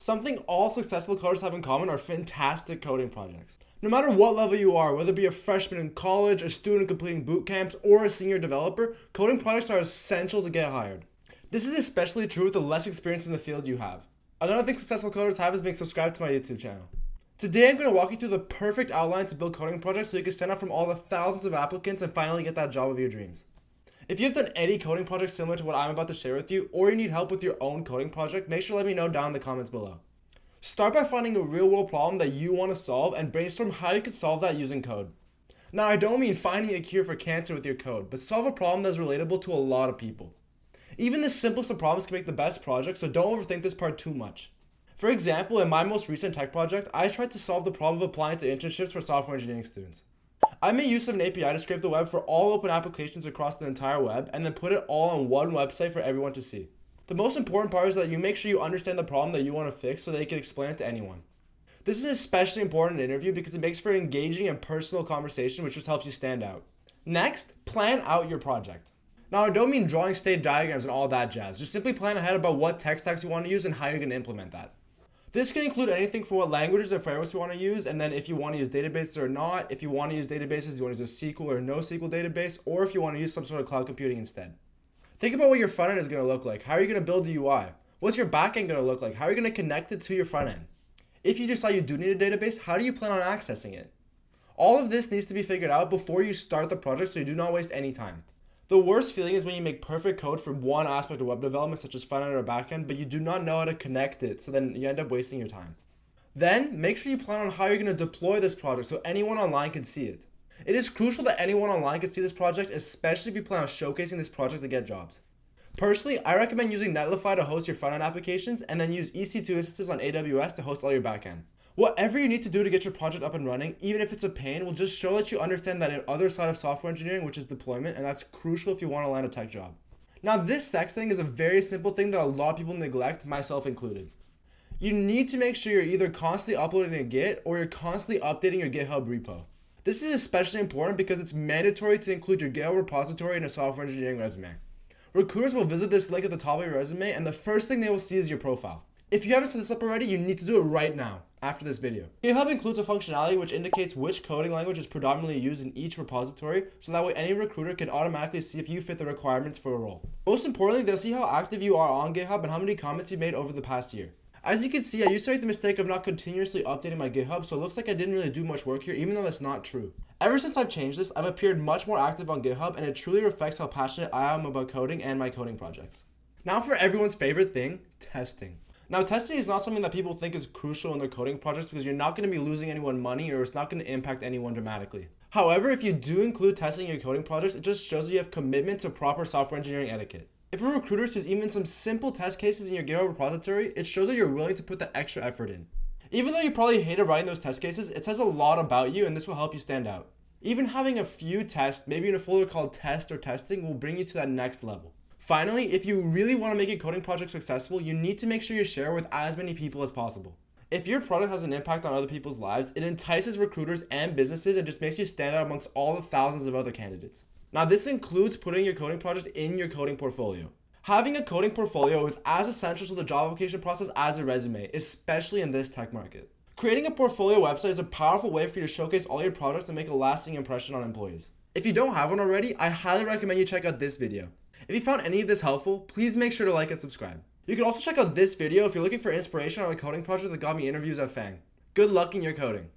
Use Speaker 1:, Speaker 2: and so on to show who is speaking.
Speaker 1: Something all successful coders have in common are fantastic coding projects. No matter what level you are, whether it be a freshman in college, a student completing boot camps, or a senior developer, coding projects are essential to get hired. This is especially true with the less experience in the field you have. Another thing successful coders have is being subscribed to my YouTube channel. Today I'm going to walk you through the perfect outline to build coding projects so you can stand out from all the thousands of applicants and finally get that job of your dreams. If you've done any coding projects similar to what I'm about to share with you, or you need help with your own coding project, make sure to let me know down in the comments below. Start by finding a real world problem that you want to solve and brainstorm how you could solve that using code. Now I don't mean finding a cure for cancer with your code, but solve a problem that's relatable to a lot of people. Even the simplest of problems can make the best project, so don't overthink this part too much. For example, in my most recent tech project, I tried to solve the problem of applying to internships for software engineering students. I made use of an API to scrape the web for all open applications across the entire web and then put it all on one website for everyone to see. The most important part is that you make sure you understand the problem that you want to fix so that you can explain it to anyone. This is especially important in an interview because it makes for an engaging and personal conversation, which just helps you stand out. Next, plan out your project. Now I don't mean drawing state diagrams and all that jazz, just simply plan ahead about what tech stacks you want to use and how you're going to implement that. This can include anything from what languages or frameworks you want to use, and then if you want to use databases or not, if you want to use databases, you want to use a SQL or no SQL database, or if you want to use some sort of cloud computing instead. Think about what your front end is going to look like. How are you going to build the UI? What's your back end going to look like? How are you going to connect it to your front end? If you decide you do need a database, how do you plan on accessing it? All of this needs to be figured out before you start the project so you do not waste any time. The worst feeling is when you make perfect code for one aspect of web development, such as front end or back end, but you do not know how to connect it, so then you end up wasting your time. Then, make sure you plan on how you're going to deploy this project so anyone online can see it. It is crucial that anyone online can see this project, especially if you plan on showcasing this project to get jobs. Personally, I recommend using Netlify to host your front end applications, and then use EC2 instances on AWS to host all your back end. Whatever you need to do to get your project up and running, even if it's a pain, will just show that you understand that other side of software engineering, which is deployment, and that's crucial if you want to land a tech job. Now this next thing is a very simple thing that a lot of people neglect, myself included. You need to make sure you're either constantly uploading a Git or you're constantly updating your GitHub repo. This is especially important because it's mandatory to include your GitHub repository in a software engineering resume. Recruiters will visit this link at the top of your resume, and the first thing they will see is your profile. If you haven't set this up already, you need to do it right now, after this video. GitHub includes a functionality which indicates which coding language is predominantly used in each repository, so that way any recruiter can automatically see if you fit the requirements for a role. Most importantly, they'll see how active you are on GitHub and how many comments you've made over the past year. As you can see, I used to make the mistake of not continuously updating my GitHub, so it looks like I didn't really do much work here, even though that's not true. Ever since I've changed this, I've appeared much more active on GitHub, and it truly reflects how passionate I am about coding and my coding projects. Now for everyone's favorite thing, testing. Now, testing is not something that people think is crucial in their coding projects because you're not going to be losing anyone money or it's not going to impact anyone dramatically. However, if you do include testing in your coding projects, it just shows that you have commitment to proper software engineering etiquette. If a recruiter sees even some simple test cases in your GitHub repository, it shows that you're willing to put that extra effort in. Even though you probably hated writing those test cases, it says a lot about you and this will help you stand out. Even having a few tests, maybe in a folder called test or testing, will bring you to that next level. Finally, if you really want to make a coding project successful, you need to make sure you share with as many people as possible. If your product has an impact on other people's lives, it entices recruiters and businesses and just makes you stand out amongst all the thousands of other candidates. Now, this includes putting your coding project in your coding portfolio. Having a coding portfolio is as essential to the job application process as a resume, especially in this tech market. Creating a portfolio website is a powerful way for you to showcase all your projects and make a lasting impression on employees. If you don't have one already, I highly recommend you check out this video. If you found any of this helpful, please make sure to like and subscribe. You can also check out this video if you're looking for inspiration on a coding project that got me interviews at Faang. Good luck in your coding.